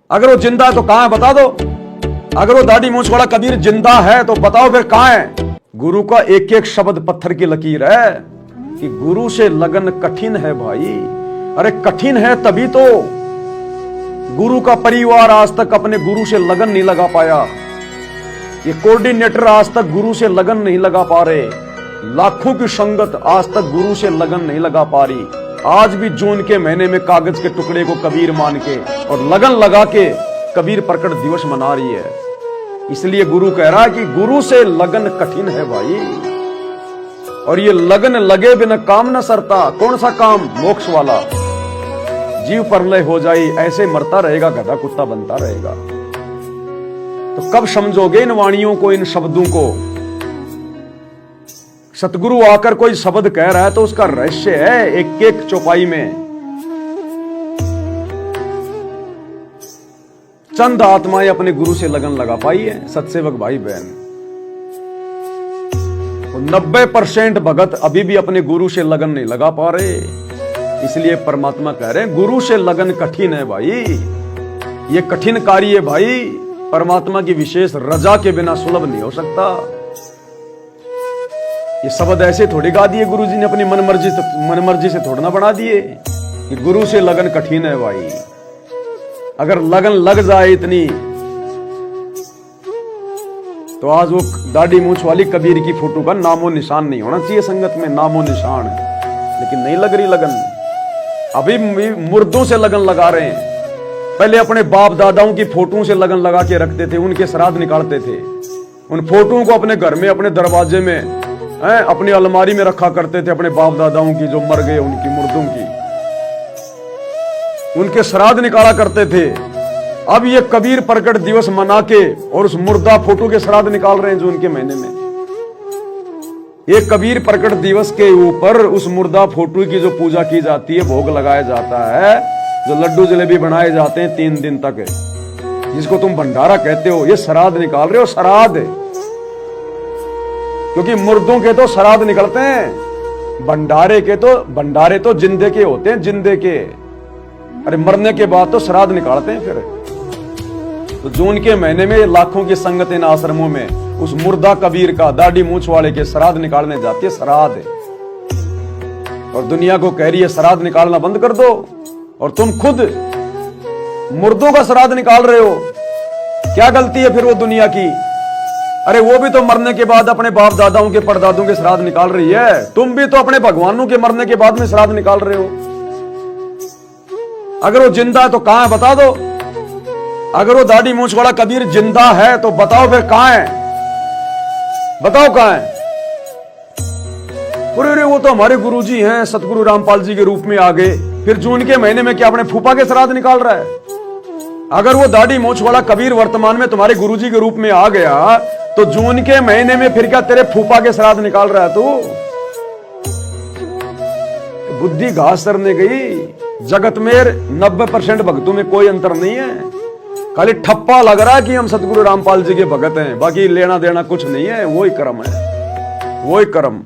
अगर वो जिंदा है तो कहां है बता दो। अगर वो दाढ़ी मूंछ वाला कबीर जिंदा है तो बताओ फिर कहां है। गुरु का एक एक शब्द पत्थर की लकीर है कि गुरु से लगन कठिन है भाई। अरे कठिन है तभी तो गुरु का परिवार आज तक अपने गुरु से लगन नहीं लगा पाया। ये कोऑर्डिनेटर आज तक गुरु से लगन नहीं लगा पा रहे। लाखों की संगत आज तक गुरु से लगन नहीं लगा पा रही। आज भी जून के महीने में कागज के टुकड़े को कबीर मान के और लगन लगा के कबीर प्रकट दिवस मना रही है। इसलिए गुरु कह रहा है कि गुरु से लगन कठिन है भाई। और ये लगन लगे बिना काम न सरता। कौन सा काम? मोक्ष वाला। जीव परलय हो जाए ऐसे मरता रहेगा, गधा कुत्ता बनता रहेगा। तो कब समझोगे इन वाणियों को, इन शब्दों को? सतगुरु आकर कोई शब्द कह रहा है तो उसका रहस्य है एक एक चौपाई में। चंद आत्माएं अपने गुरु से लगन लगा पाई है, सत्सेवक भाई बहन। 90% भगत अभी भी अपने गुरु से लगन नहीं लगा पा रहे। इसलिए परमात्मा कह रहे हैं गुरु से लगन कठिन है भाई। ये कठिन कार्य है भाई। परमात्मा की विशेष रजा के बिना सुलभ नहीं हो सकता। ये शब्द ऐसे थोड़ी गा दिए गुरु जी ने, अपनी मनमर्जी से थोड़ा ना बना दिए कि गुरु से लगन कठिन है भाई। अगर लगन लग जाए इतनी तो आज वो दाढ़ी मूंछ वाली कबीर की फोटो का नामो निशान नहीं होना चाहिए संगत में, नामो निशान। लेकिन नहीं लग रही लगन। अभी मुर्दों से लगन लगा रहे हैं। पहले अपने बाप दादाओं की फोटो से लगन लगा के रखते थे, उनके श्राद्ध निकालते थे। उन फोटों को अपने घर में, अपने दरवाजे में, अपनी अलमारी में रखा करते थे। अपने बाप दादाओं की जो मर गए उनकी मुर्दों की, उनके श्राद्ध निकाला करते थे। अब ये कबीर प्रकट दिवस मना के और उस मुर्दा फोटो के श्राद्ध निकाल रहे हैं जून के महीने में। ये कबीर प्रकट दिवस के ऊपर उस मुर्दा फोटो की जो पूजा की जाती है, भोग लगाया जाता है, जो लड्डू जलेबी बनाए जाते हैं 3 दिन तक, जिसको तुम भंडारा कहते हो, ये श्राद्ध निकाल रहे हो। श्राद्ध, क्योंकि मुर्दों के तो श्राद्ध निकलते हैं, भंडारे तो जिंदे के होते हैं, जिंदे के। अरे मरने के बाद तो श्राद्ध निकालते हैं फिर। तो जून के महीने में लाखों की संगत इन आश्रमों में उस मुर्दा कबीर का, दाढ़ी मूंछ वाले के श्राद्ध निकालने जाती है। श्राद्ध। और दुनिया को कह रही है श्राद्ध निकालना बंद कर दो, और तुम खुद मुर्दों का श्राद्ध निकाल रहे हो। क्या गलती है फिर वो दुनिया की? अरे वो भी तो मरने के बाद अपने बाप दादाओं के, परदादों के श्राद्ध निकाल रही है। तुम भी तो अपने भगवानों के मरने के बाद में श्राद्ध निकाल रहे हो। अगर वो जिंदा है तो कहां है बता दो। अगर वो दाढ़ी मूंछ वाला कबीर जिंदा है तो बताओ फिर कहां है, बताओ कहां है। अरे वो तो हमारे गुरुजी हैं, सतगुरु रामपाल जी के रूप में आ गए। फिर जून के महीने में क्या अपने फूफा के श्राद्ध निकाल रहा है? अगर वो दाढ़ी मूंछ वाला कबीर वर्तमान में तुम्हारे गुरुजी के रूप में आ गया तो जून के महीने में फिर क्या तेरे फूफा के श्राद्ध निकाल रहा है तू? बुद्धि घास सरने गई। जगत में 90% भक्तों में कोई अंतर नहीं है। खाली ठप्पा लग रहा है कि हम सतगुरु रामपाल जी के भगत हैं, बाकी लेना देना कुछ नहीं है। वही कर्म है, वही कर्म।